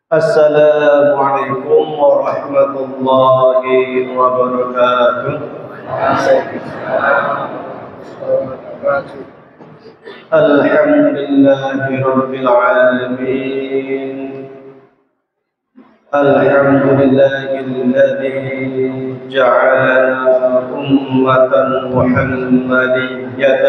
السلام عليكم ورحمة الله وبركاته. الحمد لله رب العالمين. الحمد لله الذي جعلنا أمة محمدية،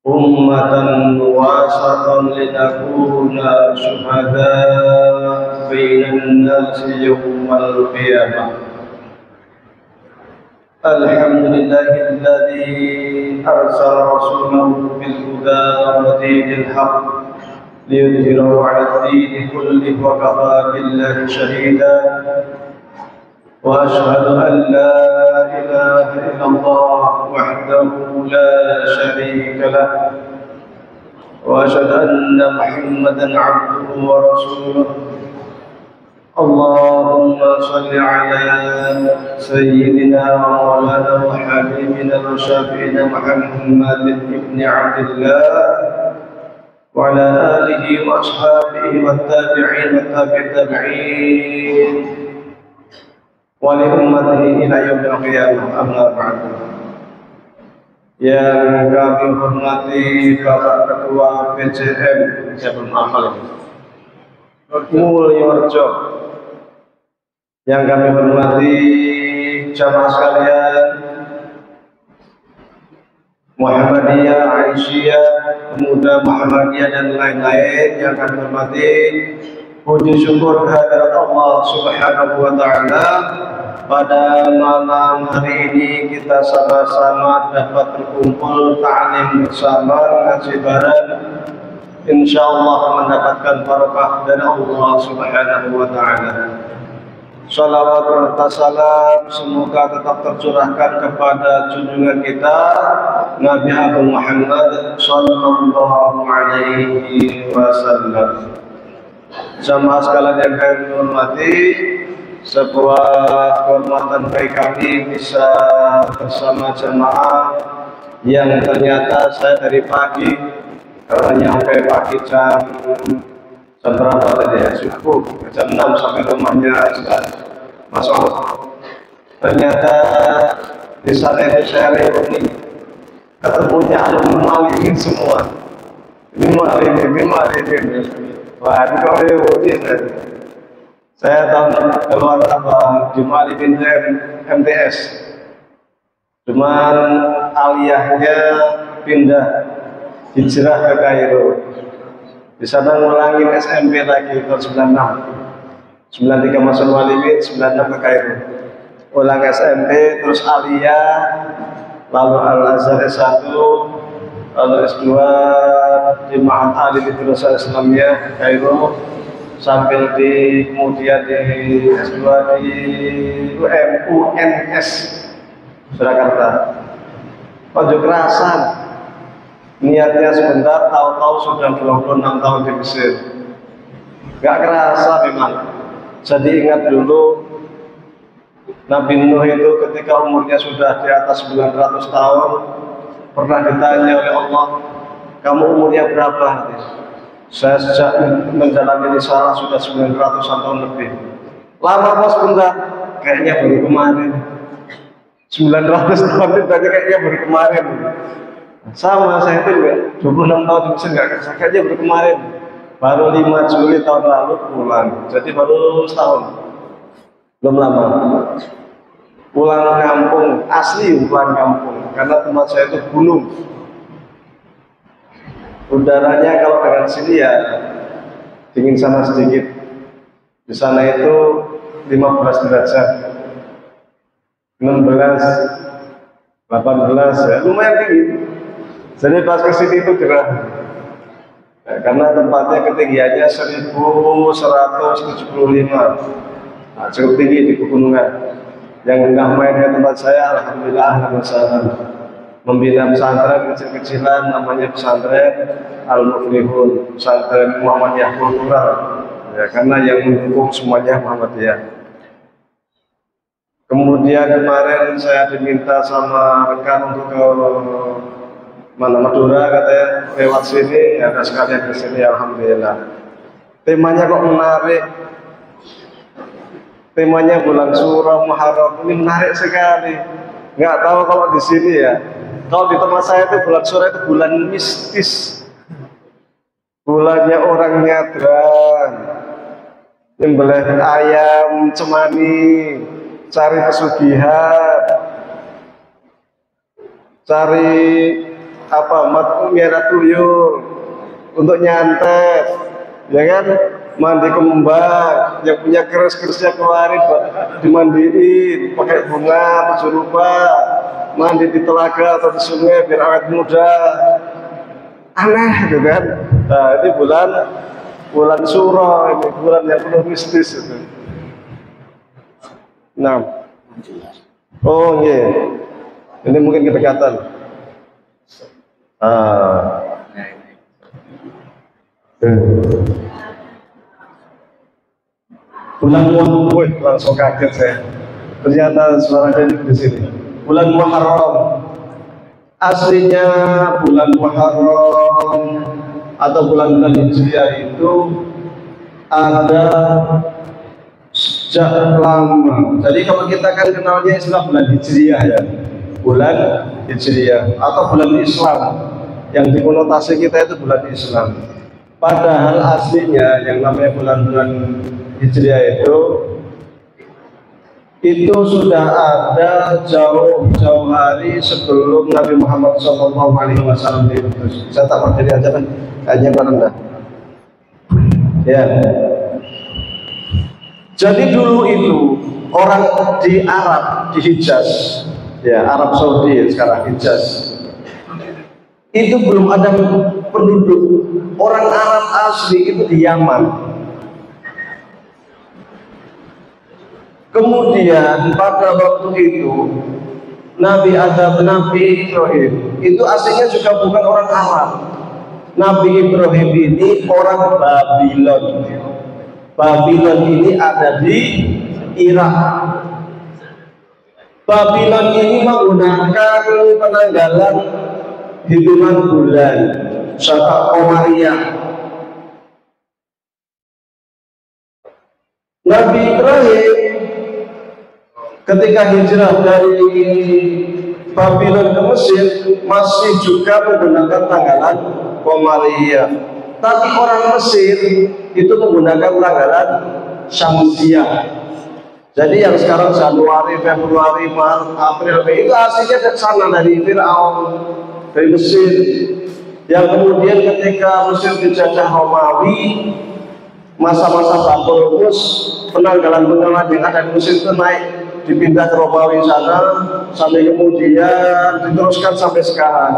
أمة وسطا لنكون شهداء بين الناس يوم القيامة. الحمد لله الذي أرسل رسوله بالهدى ودين الحق ليظهره على الدين كله وكفى بالله شهيدا. وأشهد أن لا إله إلا الله وحده لا شريك له، وأشهد أن محمدا عبده ورسوله. اللهم صل على سيدنا ومولانا وحبيبنا وشافعنا محمد بن عبد الله وعلى آله وأصحابه والتابعين والتابع التابعين ولأمته إلى يوم القيامة. أما بعد. Yang kami hormati Bapak Ketua PCM Jabal Amal Mulyorjo, yang kami hormati jamaah sekalian Muhammadiyah, Aisyah, Pemuda Muhammadiyah dan lain-lain yang kami hormati. Puji syukur kehadirat Allah Subhanahu wa Ta'ala, pada malam hari ini kita sama-sama dapat berkumpul ta'lim bersama, ngaji bareng, insyaallah mendapatkan barokah dari Allah Subhanahu wa Ta'ala. Salawat serta salam semoga tetap tercurahkan kepada junjungan kita Nabi Agung Muhammad sallallahu alaihi wasallam. Jamaah sekalian yang kami hormati, sebuah kehormatan bagi kami bisa bersama jemaah yang ternyata saya dari pagi, karena nyampe pagi jam berapa tadi ya, subuh jam 6 sampai rumahnya sudah masuk. Ternyata di sana itu saya reuni, ketemunya alumni ini semua, ini wah ini kau reuni. Saya tahun keluar Jumali bin MTS, cuman aliyahnya pindah hijrah ke Kairo. Di sana ngulangin SMP lagi tahun 96, 93 masuk Walimi, 96 ke Kairo. Ulang SMP, terus aliyah, lalu Al-Azhar S1, lalu S2 di Ma'had Alim Idrusah Islamiyah Kairo, sambil kemudian di S2 di UNS Surakarta. Unjuk rasa niatnya sebentar, tahu-tahu sudah 26 tahun di Mesir. Gak kerasa memang. Jadi ingat dulu Nabi Nuh itu ketika umurnya sudah di atas 900 tahun, pernah ditanya oleh Allah, kamu umurnya berapa? Saya sejak menjalani risalah sudah 900 tahun lebih. Lama bos, bentar, kayaknya baru kemarin. 900 tahun itu kayaknya baru kemarin. Sama saya itu juga 26 tahun di Mesir, nggak kerasa, kayaknya baru kemarin. Baru 5 Juli tahun lalu pulang, jadi baru setahun. Belum lama. Pulang kampung, asli pulang kampung, karena tempat saya itu gunung. Udaranya kalau dengan sini ya dingin sana sedikit. Di sana itu 15 derajat, 16, 18 ya, lumayan tinggi. Jadi pas ke sini itu gerah. Nah, karena tempatnya ketinggiannya 1175. Nah, cukup tinggi di pegunungan. Yang nggak main ke tempat saya, alhamdulillah, alhamdulillah. Membina pesantren kecil-kecilan, namanya pesantren Al-Muflihun, pesantren Muhammadiyah Kultural, ya, karena yang mendukung semuanya Muhammadiyah. Kemudian kemarin saya diminta sama rekan untuk ke mana Madura katanya lewat sini, ada sekalian ke sini, alhamdulillah. Temanya kok menarik. Temanya bulan Suro Muharram ini menarik sekali. Nggak tahu kalau di sini ya. Kalau di tempat saya itu bulan Suro itu bulan mistis. Bulannya orang nyadran, nyembelih ayam cemani, cari pesugihan, cari apa merah tuyul untuk nyantet, ya kan? Mandi kembang, yang punya keris-kerisnya keluarin, dimandiin, pakai bunga, tujuh rupa, mandi di telaga atau di sungai biar awet muda. Aneh gitu kan. Nah ini bulan Suro, ini bulan yang penuh mistis itu. Nah, oh iya, ini mungkin kedekatan. Bulan Muharram, langsung kaget saya. Ternyata suaranya di sini. Bulan Muharram. Aslinya bulan Muharram atau bulan-bulan Hijriah itu ada sejak lama. Jadi kalau kita kan kenalnya istilah bulan Hijriah ya, bulan Hijriah atau bulan Islam. Yang dikonotasi kita itu bulan Islam. Padahal aslinya yang namanya bulan-bulan Hijriah itu sudah ada jauh-jauh hari sebelum Nabi Muhammad SAW diutus. Saya tak berdiri aja kan, hanya rendah. Ya. Jadi dulu itu orang di Arab, di Hijaz, ya Arab Saudi sekarang Hijaz, itu belum ada penduduk. Orang Arab asli itu di Yaman. Kemudian pada waktu itu Nabi Ibrahim itu aslinya juga bukan orang Arab. Nabi Ibrahim ini orang Babylon. Babylon ini ada di Irak. Babylon ini menggunakan penanggalan hitungan bulan Syaka Qamariyah. Nabi Ibrahim ketika hijrah dari Babylon ke Mesir masih juga menggunakan tanggalan Qamariyah. Tapi orang Mesir itu menggunakan tanggalan Syamsiyah. Jadi yang sekarang Januari, Februari, Maret, April, Mei itu aslinya dari sana, dari Fir'aun, dari Mesir. Yang kemudian ketika Mesir dijajah Romawi, masa-masa Batulus, penanggalan-penanggalan yang ada di Mesir itu naik, dipindah ke Romawi sana, sampai kemudian diteruskan sampai sekarang.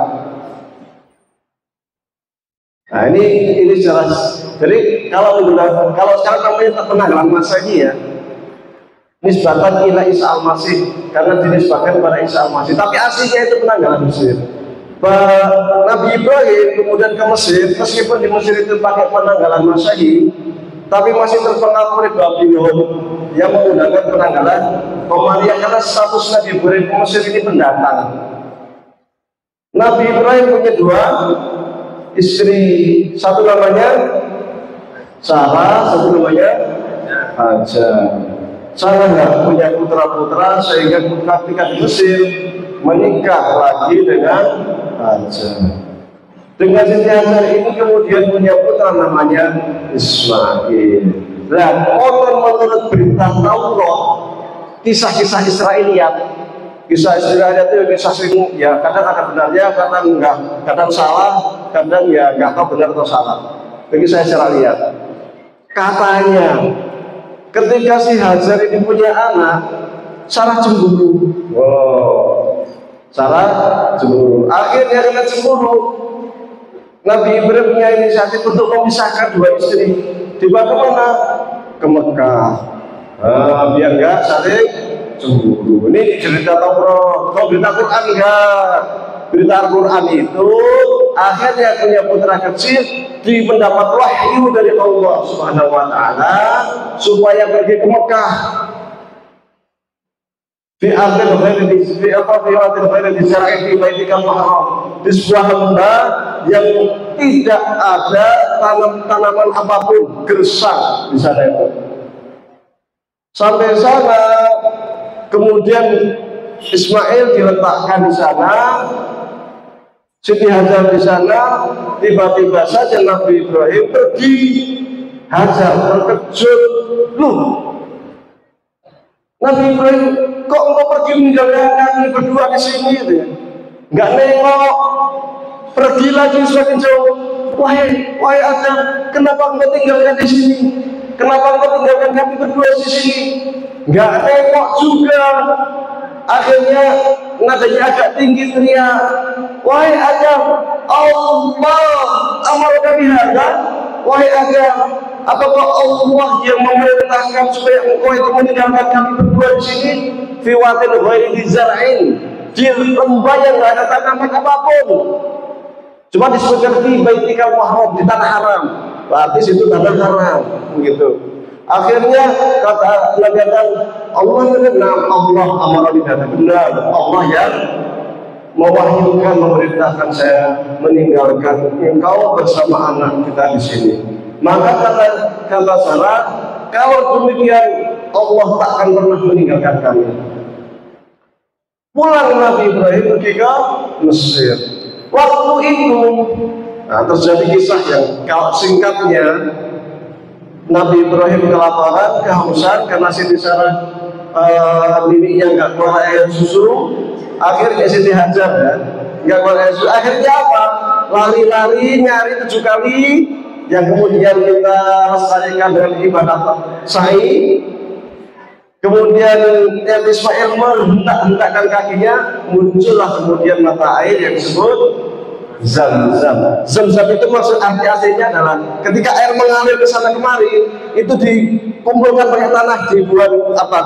Nah ini jelas. Jadi kalau sekarang namanya penanggalan Masehi ya, nisbatan ila Isa al-Masih, karena dinisbahkan kepada Isa al-Masih. Tapi aslinya itu penanggalan Mesir. Nabi Ibrahim kemudian ke Mesir, meskipun di Mesir itu pakai penanggalan Masehi, tapi masih terpengaruh oleh Babylon yang menggunakan penanggalan Qamariyah, karena status Nabi Ibrahim ke Mesir ini pendatang. Nabi Ibrahim punya dua istri, satu namanya Sarah, satu namanya Hajar. Sarah nggak punya putra-putra, sehingga ketika di Mesir menikah lagi dengan Hajar. Dengan Siti Hajar ini kemudian punya putra namanya Ismail. Dan menurut berita Taurat, kisah-kisah Israiliyat, kisah Israiliyat itu kisah sering ya kadang ada benarnya, kadang enggak, kadang salah, kadang ya nggak tahu benar atau salah. Kisah Israiliyat katanya ketika si Hajar ini punya anak, Sarah cemburu. Wow, Sarah cemburu. Akhirnya dengan cemburu, Nabi Ibrahim punya inisiatif untuk memisahkan dua istri. Dibawa kemana? Ke Mekah. Biar nggak saling cemburu. Ini cerita Taurat. Kalau berita Quran enggak. Berita Al-Quran itu akhirnya punya putra kecil, mendapat wahyu dari Allah Subhanahu Wa Taala supaya pergi ke Mekah. Fi ardil ghairi di syara'i fi baitikal muharram. di sebuah lembah yang tidak ada tanaman apapun, gersang di sana itu. Sampai sana, kemudian Ismail diletakkan di sana, Siti Hajar di sana. Tiba-tiba saja Nabi Ibrahim pergi. Hajar terkejut, loh, Nabi Ibrahim, kok engkau pergi meninggalkan kami berdua di sini? Gitu ya. Nggak nengok, pergi lagi semakin jauh. Wahai Adam, kenapa engkau tinggalkan di sini? Kenapa engkau tinggalkan kami berdua di sini? Nggak nengok juga. Akhirnya nadanya agak tinggi teriak, wahai Adam, Allah amar kami hadza. Wahai Adam, apakah Allah yang memerintahkan supaya engkau itu meninggalkan kami berdua di sini? Fi watin ghairi dzar'in, di lembah yang nggak ada tanaman apapun. Cuma disebutkan di Baitikal Muharram, di tanah haram. Berarti situ tanah haram, begitu. Akhirnya kata Nabi Adam, Allah amar benar, Allah yang mewahyukan, memerintahkan saya meninggalkan engkau bersama anak kita di sini. Maka kata Sarah, kalau demikian Allah tak akan pernah meninggalkan kami. Pulang Nabi Ibrahim pergi ke Mesir. Waktu itu terjadi kisah yang kalau singkatnya, Nabi Ibrahim kelaparan, kehausan karena Siti Sarah bininya nggak keluar air susu. Akhirnya Siti Hajar ya, nggak keluar air susu. Akhirnya apa? Lari-lari nyari 7 kali, yang kemudian kita lestarikan dengan ibadah sa'i. Kemudian Ismail menghentak-hentakkan kakinya, muncullah kemudian mata air yang disebut Zam-Zam. Zam-Zam itu maksud arti aslinya adalah ketika air mengalir ke sana kemari, itu dikumpulkan pakai tanah, dibuat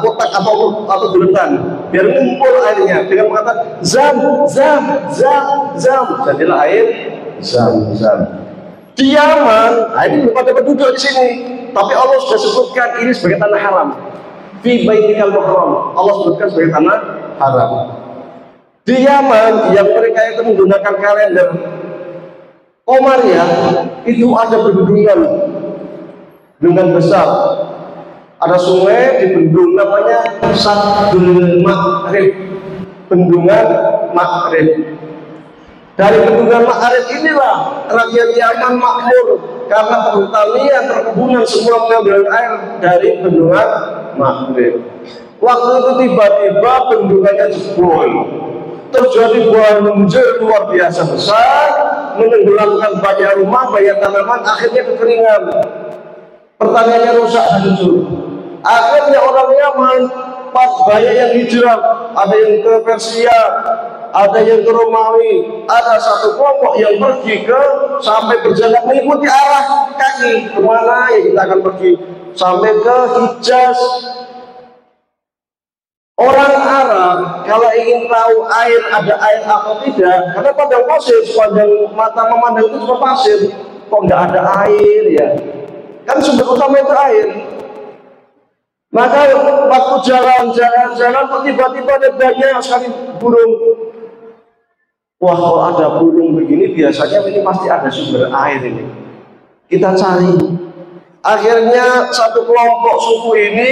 kotak atau buletan, biar ngumpul airnya dengan mengatakan Zam, Zam, Zam, Zam. Jadilah air Zam-Zam. Di Yaman, ini belum pada penduduk di sini, tapi Allah sudah sebutkan ini sebagai tanah haram. Fi Baitikal Muharram, Allah sebutkan sebagai tanah haram. Di Yaman yang mereka itu menggunakan kalender Komariah, itu ada bendungan besar. Ada sungai di bendung namanya Saddul Ma'rib, bendungan Ma'rib. Dari bendungan Ma'rib inilah rakyat Yaman makmur karena pertanian, perkebunan semua mengambil air dari bendungan Ma'rib. Waktu itu tiba-tiba bendungannya jebol. Terjadi banjir luar biasa besar, menenggelamkan banyak rumah, banyak tanaman, akhirnya kekeringan, pertaniannya rusak hancur. Akhirnya orang Yaman banyak yang hijrah, ada yang ke Persia, ada yang ke Romawi, ada satu kelompok yang pergi ke sampai berjalan mengikuti arah kaki kemana ya kita akan pergi sampai ke Hijaz. Orang Arab kalau ingin tahu air ada air atau tidak, karena padang pasir, sepanjang mata memandang itu cuma pasir, kok nggak ada air ya? Kan sumber utama itu air. Maka waktu jalan-jalan kok tiba-tiba ada banyak sekali burung. Wah, kalau ada burung begini biasanya ini pasti ada sumber air ini. Kita cari. Akhirnya satu kelompok suku ini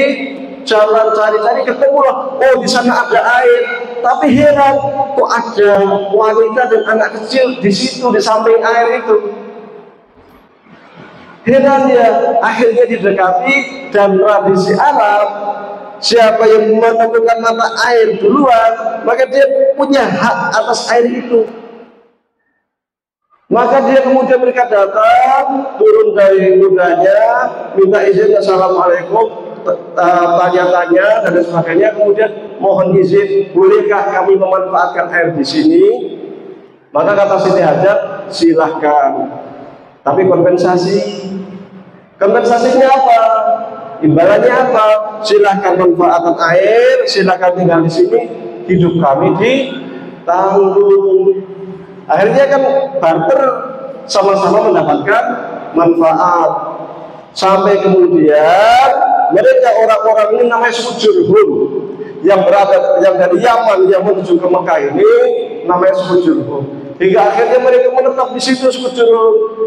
jalan cari-cari, ketemulah, oh di sana ada air. Tapi heran, kok ada wanita dan anak kecil di situ di samping air itu. Heran ya, akhirnya didekati, dan tradisi Arab, siapa yang menemukan mata air duluan, maka dia punya hak atas air itu. Maka dia kemudian mereka datang, turun dari kudanya, minta izin, assalamualaikum, tanya-tanya dan sebagainya, kemudian mohon izin, bolehkah kami memanfaatkan air di sini? Maka kata Siti Hajar, silahkan, tapi kompensasinya apa? Imbalannya apa? Silahkan manfaatkan air, silahkan tinggal di sini, hidup kami ditanggung. Akhirnya kan barter, sama-sama mendapatkan manfaat. Sampai kemudian mereka orang-orang ini namanya suku Jurhum yang dari Yaman yang menuju ke Mekah ini namanya suku Jurhum. Hingga akhirnya mereka menetap di situ sekujur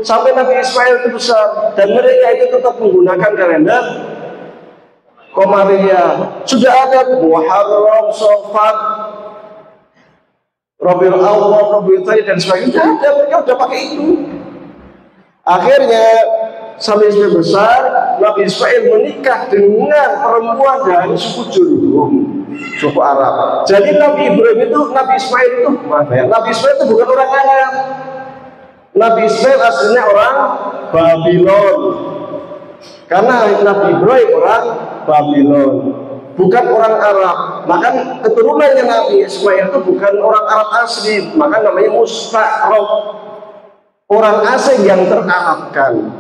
sampai Nabi Ismail itu besar, dan mereka itu tetap menggunakan kalender Qamariyah. Sudah ada Muharram, Safar, Rabiul Awwal, Rabiul Tsani dan sebagainya. Sudah ada, mereka sudah pakai itu. Akhirnya sampai Ismail besar, Nabi Ismail menikah dengan perempuan dari suku Jurhum, suku Arab. Jadi Nabi Ibrahim itu, Nabi Ismail itu Nabi Ismail itu bukan orang Arab. Nabi Ismail aslinya orang Babylon. Karena Nabi Ibrahim orang Babylon, bukan orang Arab. Maka keturunannya Nabi Ismail itu bukan orang Arab asli, maka namanya musta'rab, orang asing yang terarabkan.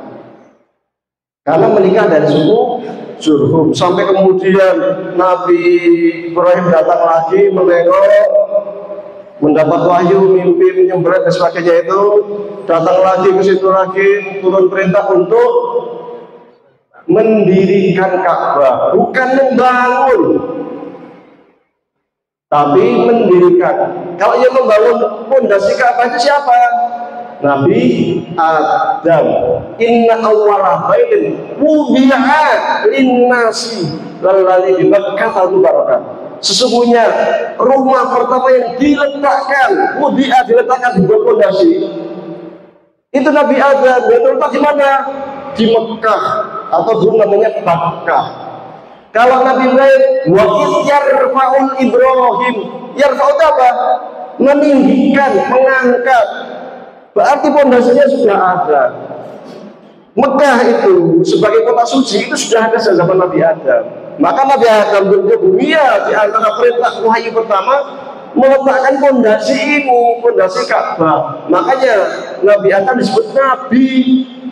Karena menikah dari suku Jurhum. Sampai kemudian Nabi Ibrahim datang lagi menengok, mendapat wahyu, mimpi, menyembelih dan sebagainya itu. Datang lagi ke situ lagi, turun perintah untuk mendirikan Ka'bah, bukan membangun, tapi mendirikan. Kalau yang membangun pondasi Ka'bah itu siapa? Nabi Adam. Inna awwala baitin wudi'a linnasi lalladzi bi Makkah mubarakah. Sesungguhnya rumah pertama yang diletakkan, diletakkan di pondasi itu Nabi Adam. Dia terletak di mana? Di Mekah, atau dulu namanya Bakkah. Kalau Nabi Ibrahim, wa yarfa'ul Ibrahim, yarfa'u apa? Meninggikan, mengangkat. Berarti pondasinya sudah ada. Mekah itu sebagai kota suci itu sudah ada sejak zaman Nabi Adam. Maka Nabi Adam berdunia di antara perintah wahyu pertama meletakkan pondasi ini, pondasi Ka'bah. Makanya Nabi Adam disebut Nabi,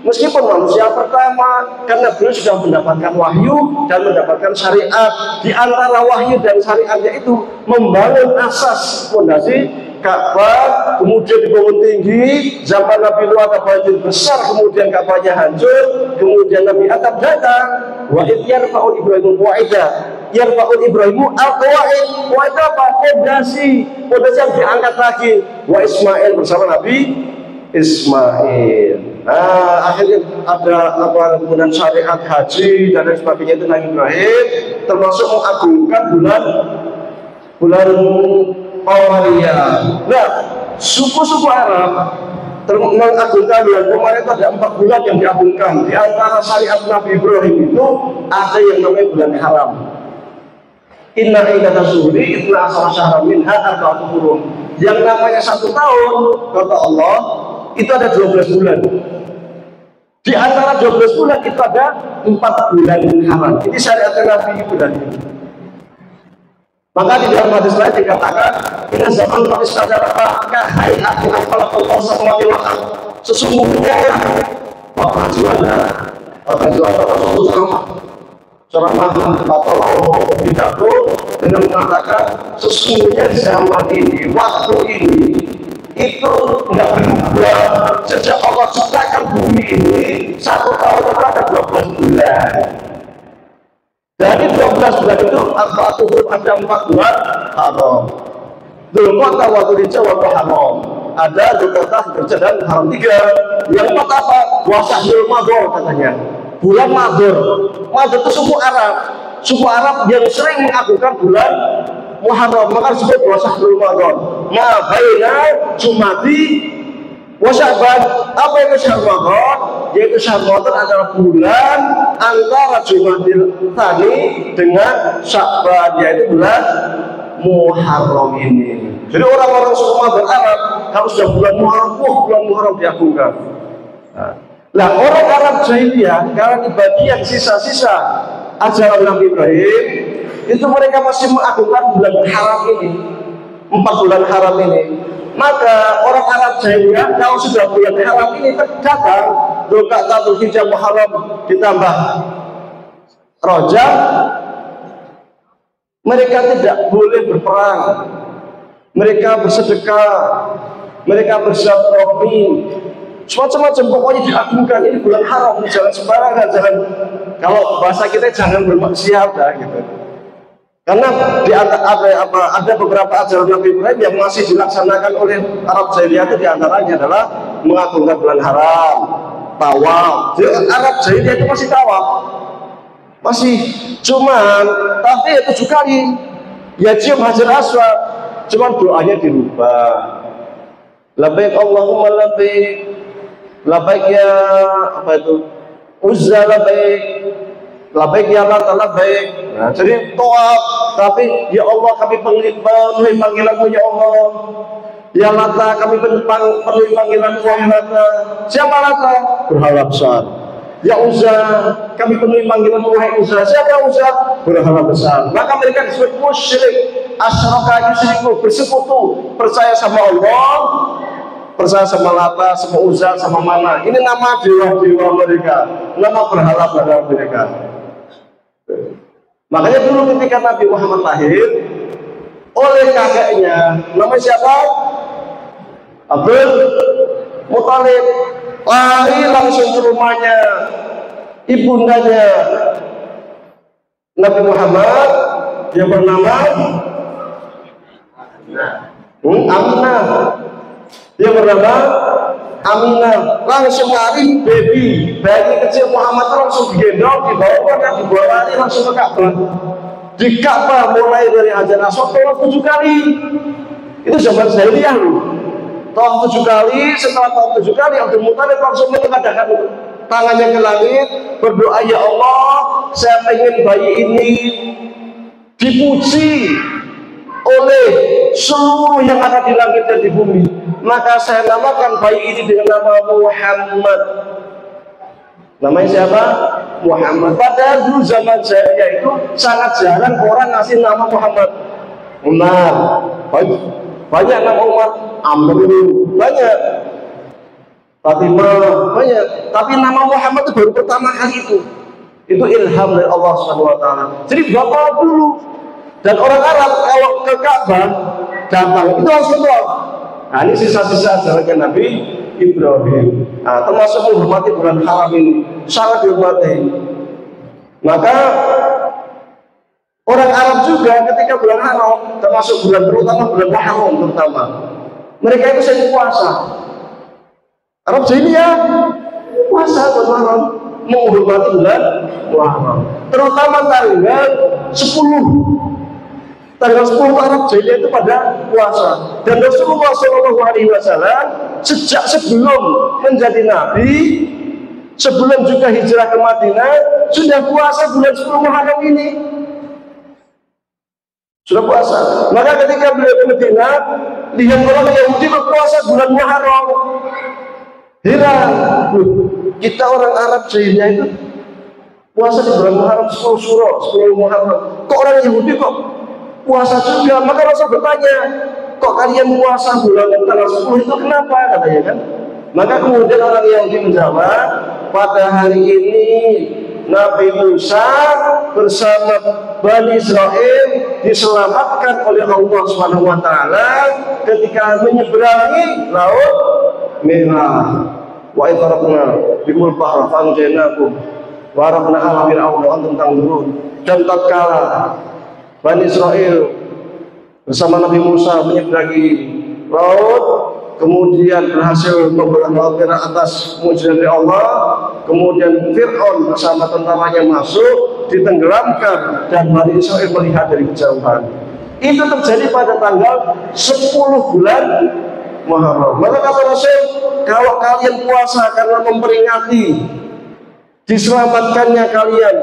meskipun manusia pertama, karena beliau sudah mendapatkan wahyu dan mendapatkan syariat. Di antara wahyu dan syariatnya itu membangun asas pondasi Ka'bah, kemudian dibangun tinggi. Zaman Nabi Nuh ada banjir besar, kemudian Ka'bahnya hancur. Kemudian Nabi Adam datang, wa idh yarfa'u Ibrahimu qawa'ida, yarfa'u Ibrahimu al-qawa'id. Qawa'id apa? Pondasi yang diangkat lagi. Wa Ismail bersama Nabi Ismail. Nah, akhirnya ada kemudian syariat haji dan lain sebagainya itu Nabi Ibrahim, termasuk mengagungkan bulan Qamariyah. Nah, suku-suku Arab mengagungkan bulan Qamariyah itu ada 4 bulan yang diagungkan. Di antara syariat Nabi Ibrahim itu ada yang namanya bulan haram. Inna iddata syuhuri itna asara syahran minha arba'atun hurum. Yang namanya 1 tahun, kata Allah, itu ada 12 bulan. Di antara 12 bulan itu ada 4 bulan haram. Ini syariat Nabi Ibrahim. Maka di dalam hadis lain dikatakan, inna zaman maka hai aku kalau sesungguhnya maka juara seorang atau pidato dengan mengatakan sesungguhnya zaman ini, waktu ini itu nggak berubah sejak Allah ciptakan bumi ini. 1 tahun itu ada 12 bulan. Dari 12 bulan itu ada 4 bulan haram. Dzulqa'dah wa Dzulhijjah wa Muharram. Ada Dzulqa'dah, Dzulhijjah dan Muharram 3. Yang 4 apa? Wa Syahrul Madar katanya. Bulan Madar. Madar itu suku Arab. Suku Arab yang sering mengagungkan bulan Muharram, maka disebut wa Syahrul Madar. Ma baina Jumadi wa Sya'ban. Apa itu Syahrul Madar? Yaitu Syahrul Madar adalah bulan antara Jumadil Tsani dengan Sya'ban, yaitu bulan Muharram ini. Jadi orang-orang suku Madar Arab kalau sudah bulan Muharram, bulan Muharram diagungkan. Nah, orang Arab jahiliyah karena di bagian sisa-sisa ajaran Nabi Ibrahim itu mereka masih mengagungkan bulan haram ini, 4 bulan haram ini. Maka orang Arab jahiliyah kalau sudah bulan haram ini datang, Dzulqa'dah, Dzulhijjah, Muharram ditambah Rajab, mereka tidak boleh berperang, mereka bersedekah, mereka bersilaturahmi, semacam-macam. Pokoknya diagungkan. Ini bulan haram, jangan sembarangan, jangan, kalau bahasa kita jangan bermaksiat gitu. Karena ada beberapa ajaran Nabi Ibrahim yang masih dilaksanakan oleh Arab Jahiliyah, itu diantaranya adalah mengagungkan bulan haram, tawaf. Jadi Arab Jahiliyah itu masih tawaf, masih, cuman tapi ya 7 kali ya cium Hajar Aswad, cuman doanya dirubah. Labbaik Allahumma labbaik, labbaik ya apa itu, Uzza labbaik, labbaik ya Lata labbaik. Nah, jadi tawaf tapi ya Allah kami penuhi panggilanmu ya Allah, ya Lata kami penuhi panggilanmu ya Lata. Siapa Lata? Berhala besar. Ya Uzza kami penuhi panggilanmu wahai Uzza. Siapa Uzza? Berhala besar. Maka mereka disebut musyrik, asyraka yusyriku, bersekutu, percaya sama Allah, percaya sama Lata, sama Uzza, sama Mana. Ini nama dewa-dewa mereka, nama berhala-berhala mereka. Makanya dulu ketika Nabi Muhammad lahir, oleh kakeknya, namanya siapa? Abdul Muthalib, lari langsung ke rumahnya ibundanya Nabi Muhammad yang bernama Aminah, yang bernama Aminah. Langsung lari bayi kecil Muhammad langsung digendong, dibawa lari langsung ke Ka'bah. Di Ka'bah mulai dari Hajar Aswad tawaf 7 kali. Itu zaman jahiliyah loh. Tawaf 7 kali, setelah tawaf 7 kali Abdul Muthalib langsung mengadakan tangannya ke langit, berdoa, ya Allah, saya ingin bayi ini dipuji oleh seluruh yang ada di langit dan di bumi. Maka saya namakan bayi ini dengan nama Muhammad. Namanya siapa? Muhammad. Padahal dulu zaman jahiliyah itu sangat jarang orang ngasih nama Muhammad. Umar, banyak nama Umar, Amr, banyak, Fatimah, banyak. Tapi nama Muhammad itu baru pertama kali itu. Itu ilham dari Allah SWT. Jadi bapak dulu. Dan orang Arab kalau ke Ka'bah datang itu langsung tawaf. Nah, ini sisa-sisa ajaran Nabi Ibrahim. Nah, termasuk menghormati bulan haram ini, sangat dihormati. Maka orang Arab juga ketika bulan haram, termasuk bulan terutama bulan Muharram terutama, mereka itu sering puasa. Arab Jahiliyah puasa bulan Muharram, menghormati bulan Muharram. Terutama tanggal 10. Tanggal 10 Arab Jahiliyah itu pada puasa. Dan Rasulullah SAW sejak sebelum menjadi Nabi, sebelum juga hijrah ke Madinah, sudah puasa bulan 10 Muharram ini. Sudah puasa. Maka ketika beliau ke Madinah, lihat orang Yahudi berpuasa bulan Muharram. Heran, kita orang Arab Jahiliyah itu puasa di bulan Muharram 10 Syuro, 10 Muharram. Kok orang Yahudi kok puasa juga? Maka Rasul bertanya, kok kalian puasa bulan tanggal 10 itu kenapa? Katanya kan. Maka kemudian orang Yahudi menjawab, pada hari ini Nabi Musa bersama Bani Israel diselamatkan oleh Allah SWT ketika menyeberangi laut Merah. Wa itarabna bimul bahra fanjainakum wa arabna ala fir'aun wa antum tanzurun. Dan tatkala Bani Israel bersama Nabi Musa menyeberangi laut, kemudian berhasil membelah laut Merah atas mujizat dari Allah, kemudian Fir'aun bersama tentaranya masuk, ditenggelamkan, dan Bani Israel melihat dari kejauhan. Itu terjadi pada tanggal 10 bulan Muharram. Maka kata Rasul, kalau kalian puasa karena memperingati diselamatkannya kalian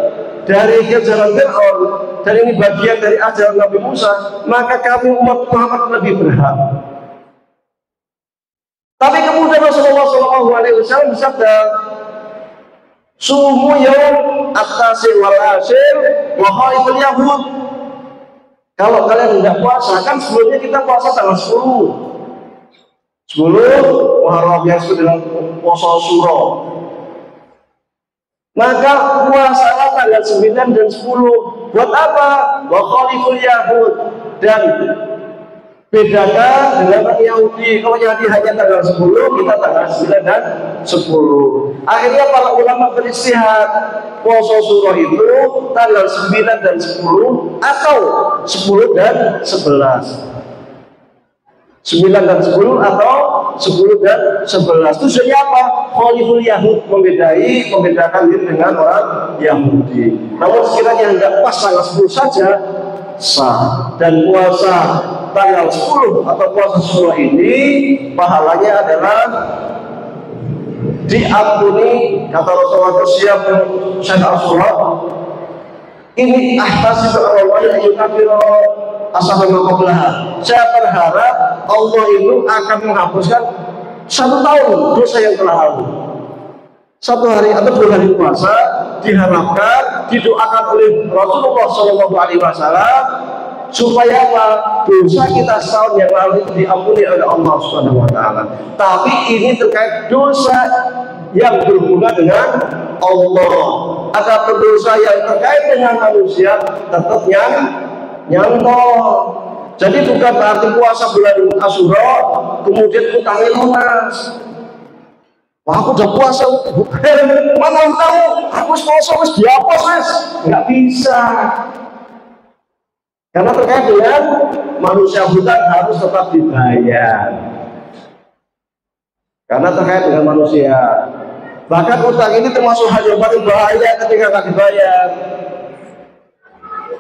dari kejaran Fir'aun, dan ini bagian dari ajaran Nabi Musa, maka kami umat Muhammad lebih berhak. Tapi kemudian Rasulullah SAW bersabda, sumu yaum at-tasi wal ashir wa khaliful yahud. Kalau kalian tidak puasa, kan sebelumnya kita puasa tanggal 10 Muharram yang disebut dengan puasa Syuro. Maka puasalah tanggal 9 dan 10. Buat apa? Wa khaliful yahud. Dan Bedakan dengan orang Yahudi. Kalau Yahudi hanya tanggal 10, kita tanggal 9 dan 10. Akhirnya para ulama beristihad, puasa surah itu tanggal 9 dan 10 atau 10 dan 11. 9 dan 10 atau 10 dan 11. Tujuannya apa? Khaliful Yahud, membedakan diri dengan orang Yahudi. Namun sekiranya tidak pas tanggal 10 saja sah. Dan puasa tanggal 10 atau puasa surah ini pahalanya adalah diampuni, kata Rasulullah siap syaitan surah ini ahtasibu Allah ya yukafiru ashabul qablaha. Saya berharap Allah itu akan menghapuskan 1 tahun dosa yang telah lalu. 1 hari atau 2 hari puasa diharapkan didoakan oleh Rasulullah SAW supaya apa? Dosa kita setahun yang lalu itu diampuni oleh Allah Subhanahu wa taala. Tapi ini terkait dosa yang berhubungan dengan Allah. Ada dosa yang terkait dengan manusia tetap nyantol. Jadi bukan berarti puasa bulan Asyura kemudian utangnya lunas. Wah, aku udah puasa, mana tahu aku puasa harus dihapus, Mas. Nggak bisa. Karena terkait dengan manusia hutang harus tetap dibayar. Karena terkait dengan manusia. Bahkan hutang ini termasuk hal yang paling bahaya ketika nggak dibayar.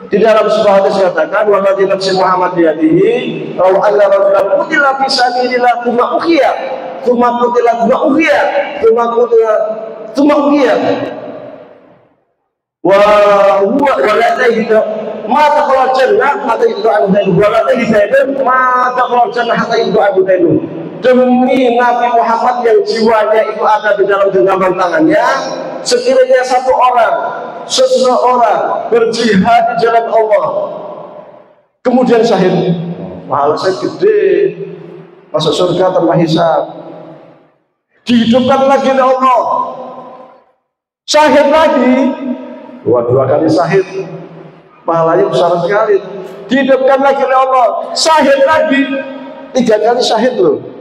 Di dalam sebuah hadis dikatakan waladzi nafsi Muhammad biyadihi rawu anna rajulan qutila fi sabilillah tsumma ukhiya tsumma qutila tsumma ukhiya tsumma qutila tsumma ukhiya wa huwa waladzi ma taqala jannah hatta yud'a bidainu waladzi bidainu ma taqala jannah hatta yud'a bidainu. Demi Nabi Muhammad yang jiwanya itu ada di dalam genggaman tangannya, sekiranya seseorang berjihad di jalan Allah kemudian syahid, pahala saya gede, masuk surga tanpa hisab, dihidupkan lagi oleh Allah, syahid lagi, dua kali syahid, pahalanya besar sekali, dihidupkan lagi oleh Allah, syahid lagi, 3 kali syahid loh.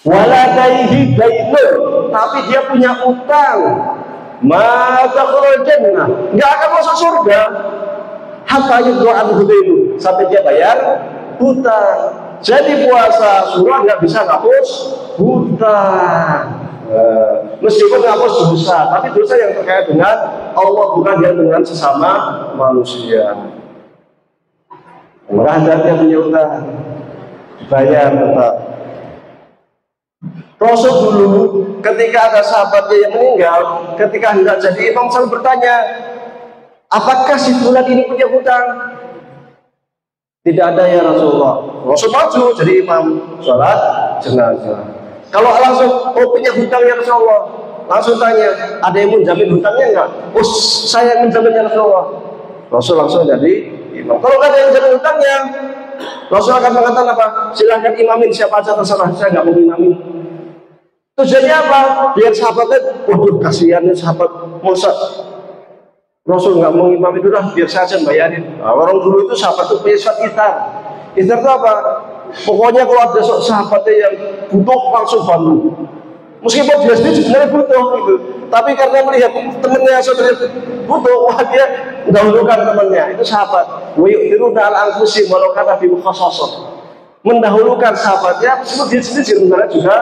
Waladaihi dainun, tapi dia punya utang. Maka kalau jannah nggak akan masuk surga. Hatta yudha'an hudaidu, sampai dia bayar hutang. Jadi puasa surah nggak bisa hapus hutang. Meskipun hapus dosa, tapi dosa yang terkait dengan Allah, bukan yang dengan sesama manusia. Maka hati-hati punya hutang, bayar tetap. Rasul dulu ketika ada sahabatnya yang meninggal, ketika hendak jadi imam selalu bertanya, apakah si fulan ini punya hutang? Tidak ada ya Rasulullah. Rasul maju jadi imam sholat jenazah. Kalau langsung, oh punya hutang ya Rasulullah, langsung tanya, ada yang menjamin hutangnya enggak? Oh saya yang menjamin ya Rasulullah. Rasul langsung jadi imam. Kalau nggak ada yang menjamin hutangnya, Rasul akan mengatakan apa? Silahkan imamin siapa aja terserah, saya nggak mau imamin. Tujuannya apa? Biar sahabatnya, waduh kasihan nih sahabat, masa Rasul nggak mau imam itu dah, biar saya aja bayarin. Nah, orang dulu itu sahabat itu punya sifat itar. Itar itu apa? Pokoknya kalau ada sahabatnya yang butuh langsung bantu. Meskipun dia sendiri sebenarnya butuh gitu, tapi karena melihat temennya saudara butuh, wah dia mendahulukan temennya. Itu sahabat. Wa yu'thiruna ala anfusihim walau kana bihim khasassah. Mendahulukan sahabatnya, meskipun dia sendiri sebenarnya juga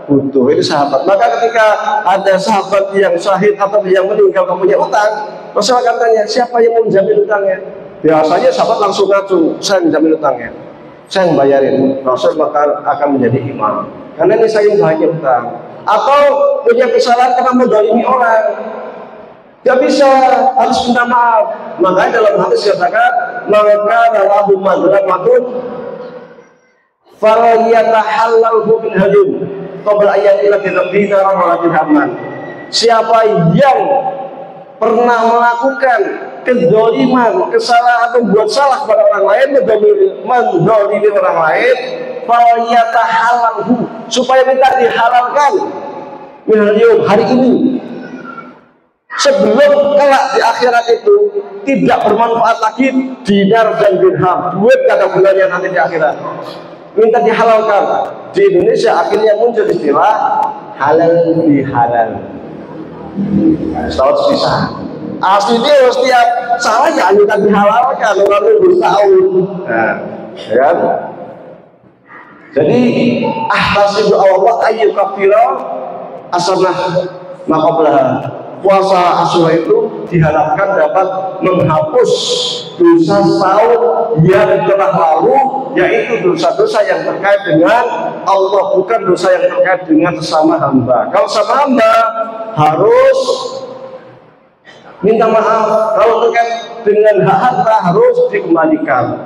butuh. Itu sahabat. Maka ketika ada sahabat yang syahid atau yang meninggal punya utang, Rasul akan tanya, siapa yang mau menjamin utangnya? Biasanya sahabat langsung ngaku, saya menjamin utangnya, saya yang bayarin. Rasul maka akan menjadi imam, karena ini saya yang banyak utang. Atau punya kesalahan karena mendolimi orang, gak bisa, harus minta maaf. Makanya dalam hadis dikatakan, maka lahu madramatun falyatahallalhu min hadin qabla ayyatil dinar wa dirhaman. Siapa yang pernah melakukan kezaliman, kesalahan atau buat salah pada orang lain, mendolimi orang lain, falyatahallalhu, supaya minta dihalalkan min hadin hari ini, sebelum kelak di akhirat itu tidak bermanfaat lagi dinar dan dirham, duit kata bulannya nanti di akhirat. minta dihalalkan. Di Indonesia akhirnya muncul istilah halal bihalal. Setahun bisa. Asli dia setiap salah ya minta dihalalkan, orang itu tahun. Nah, ya kan? Jadi ahtasibu Allah ayyukafira asanah maqablaha. Puasa Asyura itu diharapkan dapat menghapus dosa tahun yang telah lalu, yaitu dosa-dosa yang terkait dengan Allah, bukan dosa yang terkait dengan sesama hamba. Kalau sama hamba harus minta maaf, kalau terkait dengan hak harta harus dikembalikan.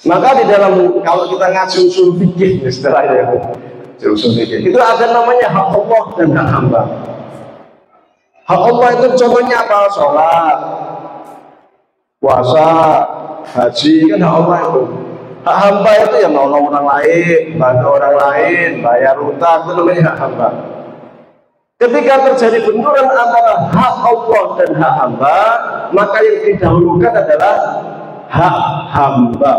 Maka di dalam, kalau kita ngaji usul fikih istilahnya, usul fikih itu ada namanya hak Allah dan hak hamba. Hak Allah itu contohnya apa? Sholat, puasa, haji, kan hak Allah itu. Hak hamba itu yang nolong orang lain, bantu orang lain, bayar utang, itu namanya hak hamba. Ketika terjadi benturan antara hak Allah dan hak hamba, maka yang didahulukan adalah hak hamba.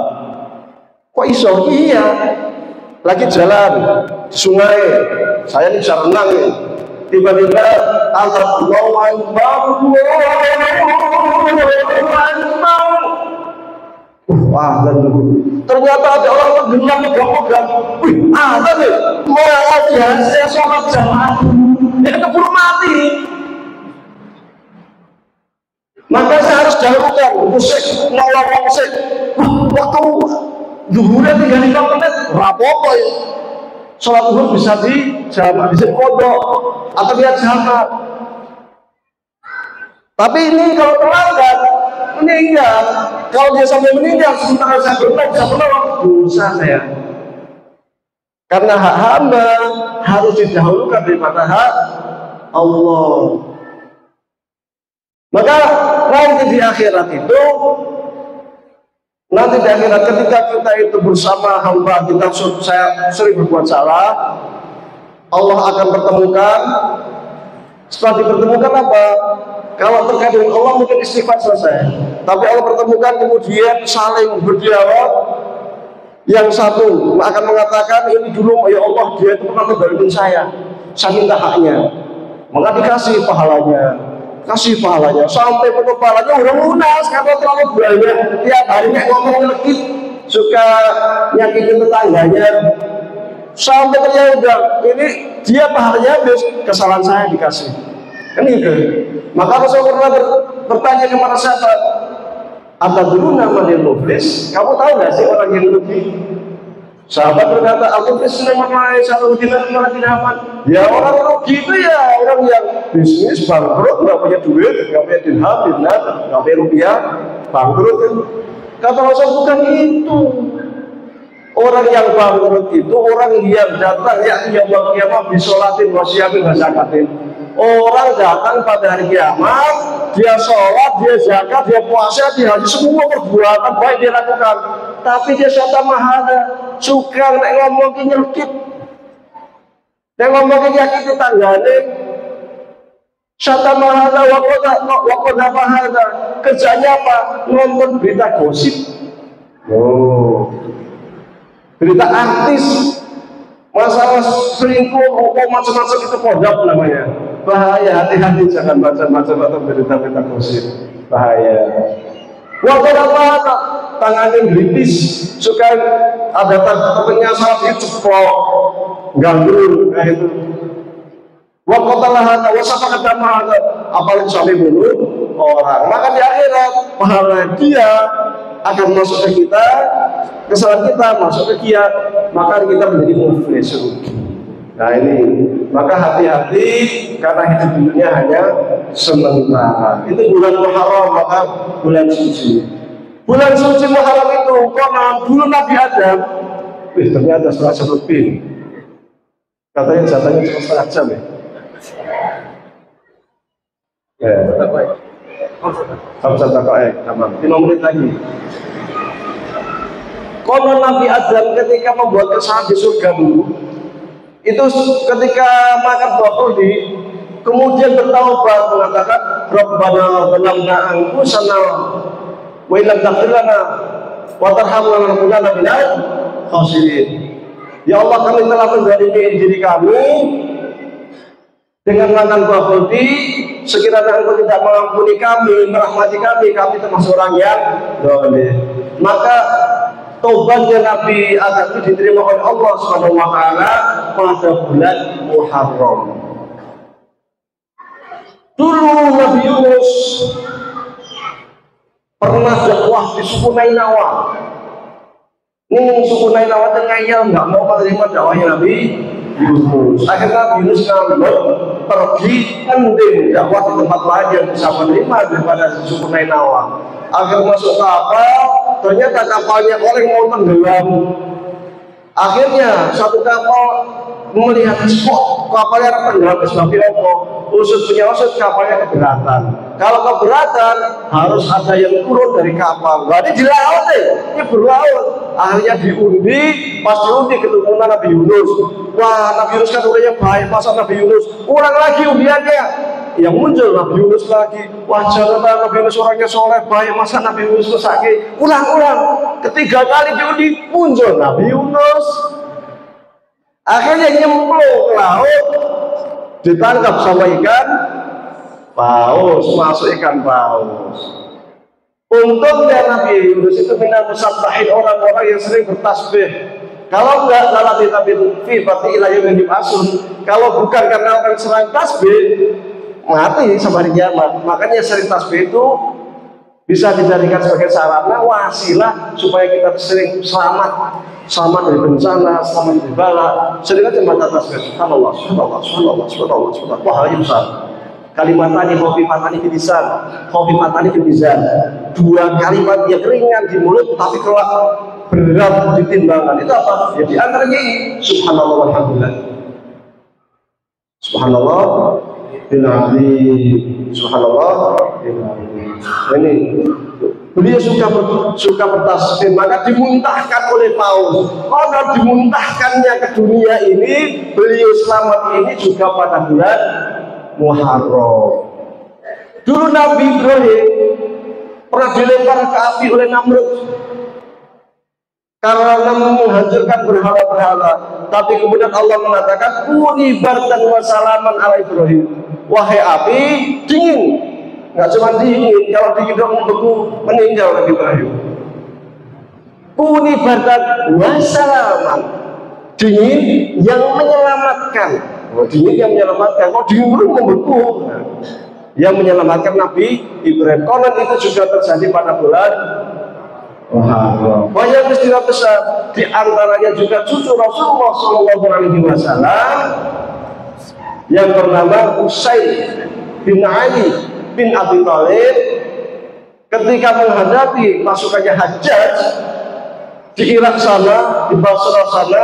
Kok iso? Iya, lagi jalan di sungai, saya ini bisa renang nih. Tiba-tiba Allahu Akbar, wah, ternyata ada orang tenggelam megang-megang. Wih, ada nih, maaf ya, saya sholat jamaah, dia keburu mati. Maka saya harus dahulukan musik, nolong musik. Waktu zuhurnya 35 menit, rapopo ya. Sholat zuhur bisa di jamak, bisa kodok, atau dia jamak. Tapi ini kalau terlambat, meninggal. Kalau dia sampai meninggal, sementara saya berenang, bisa menolong dosa saya. Karena hak hamba harus didahulukan daripada hak Allah. Maka nanti di akhirat itu, nanti di akhirat ketika kita itu bersama hamba kita, saya sering berbuat salah, Allah akan pertemukan. Setelah dipertemukan apa? Kalau terkait dengan Allah mungkin istighfar selesai, tapi Allah pertemukan kemudian saling berdialog. Yang satu akan mengatakan, ini dulu ya Allah, dia itu pernah mendolimin saya minta haknya, maka dikasih pahalanya, sampai kepalanya udah lunas karena terlalu banyak tiap harinya ngomong lekit, suka nyakitin tetangganya, sampai ternyata udah ini dia pahalanya habis, kesalahan saya dikasih, kan gitu. Maka Rasulullah bertanya kepada sahabat, atadrun nama dia muflis, kamu tahu nggak sih orang yang rugi? Sahabat berkata, al-muflis namanya Saluddin al-Rahman. Ya orang rugi itu ya orang yang bisnis bangkrut, nggak punya duit, nggak punya dirham, dinar, nggak punya rupiah, bangkrut. Kata Rasul, bukan itu. Orang yang bangkrut itu orang yang datang ya kiamat bisolatin wasyamin wasakatin. Orang datang pada hari kiamat, dia sholat, dia zakat, dia puasa, dia haji, semua perbuatan baik dia lakukan. Tapi dia syata mahada, suka nek ngomong nyelkit, nek ngomong nyakiti tanggane. Syata mahada wakoda mahada, kerjanya apa? Nonton berita gosip. Oh, berita artis, masalah selingkuh, macam-macam itu kodok namanya. Bahaya, hati-hati jangan baca-baca atau berita-berita gosip. Bahaya. Waktu apa? Tangannya geritis, suka ada temennya salah diceplok, ganggu kayak itu. Waktu telah wasapa kedama, apalagi sampai bunuh orang. Maka di akhirat pahala dia akan masuk ke kita, kesalahan kita masuk ke dia, maka kita menjadi muflis. Nah ini, maka hati-hati karena hidup di dunia hanya sementara. Itu bulan Muharram, maka bulan suci. Bulan suci Muharram itu, konon dulu Nabi Adam, ternyata setengah jam lebih. Katanya jatahnya cuma setengah jam ya. Ya. Hamzah Taqaik, tamam. 5 menit lagi. Konon Nabi Adam ketika membuat kesalahan di surga dulu, itu ketika makan buah khuldi, kemudian bertaubat mengatakan, Rabbana zalamna anfusana wa illam taghfir lana wa tarhamna lanakunanna minal khasirin. Ya Allah, kami telah menzalimi diri kami dengan langkah Bahuldi. Sekiranya Engkau tidak mengampuni kami, merahmati kami termasuk orang yang dolim. Maka taubatnya Nabi Adam itu diterima oleh Allah Subhanahu wa taala pada bulan Muharram. Dulu Nabi Yunus pernah dakwah di suku Nainawa. Ini suku Nainawa tengahnya nggak mau menerima dakwahnya Nabi Yunus. Akhirnya Nabi Yunus pergi mending dakwah di tempat lain yang bisa menerima daripada suku Nainawa. Akhirnya masuk kapal, ternyata kapalnya oleh mau tenggelam. Akhirnya satu kapal melihat kok kapalnya tenggelam sebagai apa? Usut punya usut, kapalnya keberatan. Kalau keberatan harus ada yang turun dari kapal. Berarti di laut ini berlaut. Akhirnya diundi, pas diundi ketemu Nabi Yunus. Wah, Nabi Yunus kan orangnya baik, masa Nabi Yunus ulang lagi undiannya. Yang muncul Nabi Yunus lagi. Wah, jangan Nabi Yunus orangnya soleh baik, masa Nabi Yunus lagi ulang-ulang. Ketiga kali diundi muncul Nabi Yunus. Akhirnya nyemplung ke laut, ditangkap sama ikan paus, masuk ikan paus. Untungnya Nabi Yunus itu minat musabbahin, orang-orang yang sering bertasbih. Kalau enggak lalati Nabi fi berarti ilayah yang dimaksud. Kalau bukan karena orang sering tasbih, mati sama hari kiamat. Makanya sering tasbih itu bisa dijadikan sebagai sarana wasilah supaya kita sering selamat dari bencana, selamat dari bala. Sering aja baca tasbih. Subhanallah, subhanallah, subhanallah, subhanallah, subhanallah. Wah, ini besar. Kalimatani khofifatani fil lisan, khofifatani fil mizan. Dua kalimat yang ringan di mulut tapi kelak berat di timbangan. Itu apa? Ya di antaranya ini subhanallah walhamdulillah. Subhanallah bil azim. Subhanallah bil azim. Ini beliau suka bertasbih, maka dimuntahkan oleh paus. Kalau dimuntahkannya ke dunia ini, beliau selamat ini juga pada bulan Muharram. Dulu Nabi Ibrahim pernah dilempar ke api oleh Namrud karena menghancurkan berhala-berhala. Tapi kemudian Allah mengatakan, "Kuni bardan wa salaman ala Ibrahim." Wahai api, dingin. Nggak cuma dingin, kalau dingin dong membeku, meninggal Nabi Ibrahim. Kuni bardan wa salaman, dingin yang menyelamatkan. Dingin yang menyelamatkan, kok dingin belum membeku. Yang menyelamatkan Nabi Ibrahim. Konon itu juga terjadi pada bulan Muharram. Banyak peristiwa besar, di antaranya juga cucu Rasulullah SAW yang bernama Usaid bin Ali bin Abi Thalib ketika menghadapi pasukannya Hajjaj di Irak sana, di Basrah sana,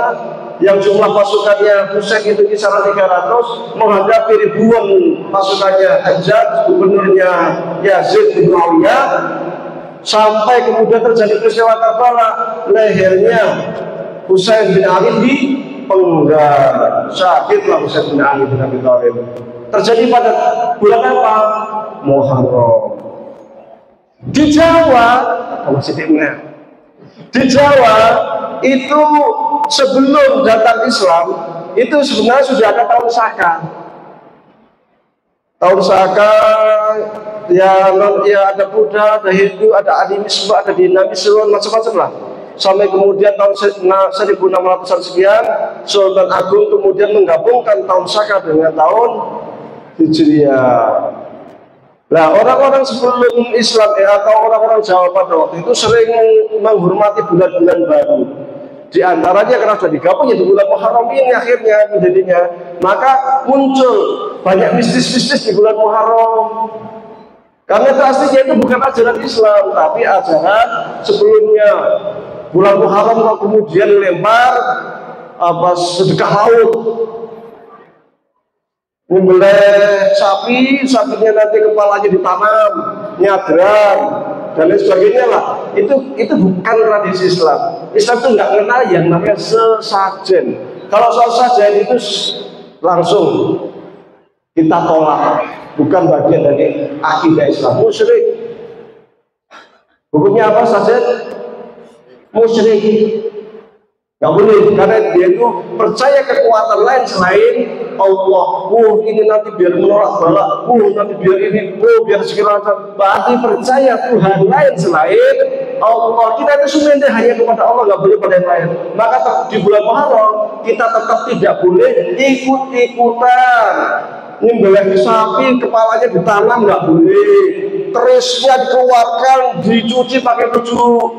yang jumlah pasukannya Husain itu kisaran 300, menghadapi ribuan pasukannya Hajjaj, gubernurnya Yazid bin Muawiyah, sampai kemudian terjadi peristiwa Karbala, lehernya Husain bin Ali dipenggal. Syahidlah Husain bin Ali bin Abi Thalib. Terjadi pada bulan apa? Muharram. Di Jawa, di Jawa itu sebelum datang Islam itu sebenarnya sudah ada tahun Saka. Tahun Saka ya ada Buddha, ada Hindu, ada animisme, ada dinamisme, macam-macam lah. Sampai kemudian tahun 1600-an sekian, Sultan Agung kemudian menggabungkan tahun Saka dengan tahun Hijriah. Nah, orang-orang sebelum Islam atau orang-orang Jawa pada waktu itu sering menghormati bulan-bulan baru. Di antaranya karena sudah digabung di bulan Muharram ini akhirnya menjadinya, maka muncul banyak mistis-mistis di bulan Muharram. Karena itu aslinya itu bukan ajaran Islam, tapi ajaran sebelumnya. Bulan Muharram kok kemudian lempar sedekah laut, membelai sapi, sapinya nanti kepalanya ditanam, nyadran, dan lain sebagainya lah. Itu bukan tradisi Islam. Islam itu nggak kenal yang namanya sesajen. Kalau soal sajen itu langsung kita tolak, bukan bagian dari akidah Islam. Musyrik. Hukumnya apa sajen? Musyrik. Nggak boleh, karena dia itu percaya kekuatan lain selain Allah. Oh, ini nanti biar menolak balak, nanti biar ini, biar segala macam. Berarti percaya Tuhan lain selain Allah. Kita itu semuanya hanya kepada Allah, nggak boleh pada yang lain. Maka di bulan Muharram kita tetap tidak boleh ikut-ikutan nyembelih sapi, kepalanya ditanam, nggak boleh. Terisnya dikeluarkan, dicuci pakai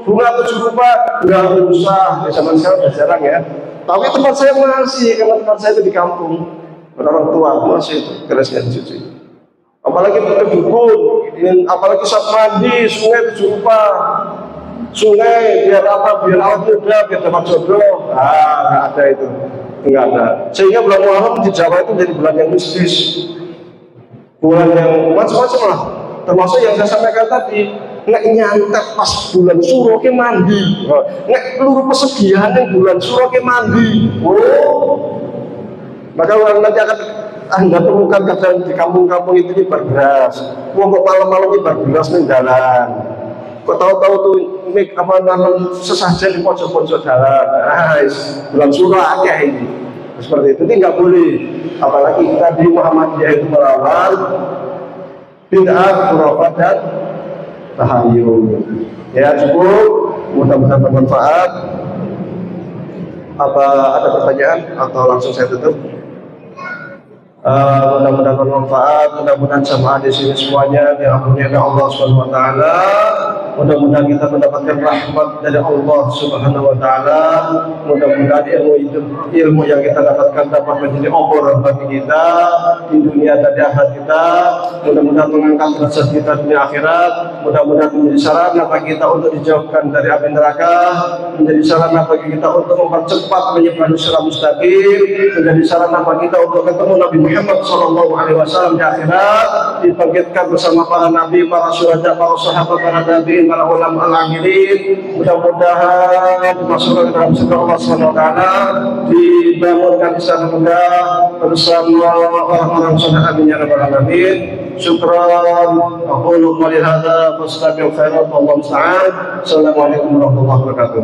bunga 7 rupa, nggak usah. Ya, zaman sekarang udah jarang ya. Tapi tempat saya masih, karena tempat saya itu di kampung, orang tua masih itu kerisnya dicuci. Apalagi kedukun, apalagi saat mandi, sungai 7 rupa. Sungai biar apa? Biar awet muda, biar dapat jodoh. Nggak ada itu. Enggak ada. Sehingga bulan Muharram di Jawa itu jadi bulan yang mistis, bulan yang macam-macam lah. Termasuk yang saya sampaikan tadi, nek nyantet pas bulan Suro ke mandi, nek peluru pesugihan yang bulan Suro ke mandi. Maka nanti akan Anda temukan kadang di kampung-kampung itu nyebar beras. Kok malam-malam nyebar beras nih jalan. Kok tahu-tahu tuh nanam sesajen di pojok-pojok jalan. Bulan Suro aja ini. Seperti itu nggak boleh. Apalagi kita di Muhammadiyah itu melawan bid'ah, khurafat dan tahayul. Ya cukup. Mudah-mudahan bermanfaat. Apa ada pertanyaan atau langsung saya tutup? Mudah-mudahan bermanfaat, mudah-mudahan jamaah di sini semuanya diampuni oleh Allah Subhanahu wa taala. Mudah-mudahan kita mendapatkan rahmat dari Allah Subhanahu wa taala. Mudah-mudahan ilmu yang kita dapatkan dapat menjadi obor bagi kita di dunia dan di akhirat kita. Mudah-mudahan mengangkat derajat kita di akhirat. Mudah-mudahan menjadi sarana bagi kita untuk dijauhkan dari api neraka, menjadi sarana bagi kita untuk mempercepat menyeberang siratal mustaqim, menjadi sarana bagi kita untuk ketemu Nabi Muhammad SAW di akhirat, dibangkitkan bersama para nabi, para syuhada, para sahabat, para tabi'in, para ulama al-amilin. Mudah-mudahan dimasukkan dalam surga Allah SWT, dibangunkan di sana bersama orang-orang saleh, amin ya rabbal alamin. Syukran. Aqulu qouli hadza wastaghfirullaha wa atubu ilaih. Assalamualaikum warahmatullahi wabarakatuh.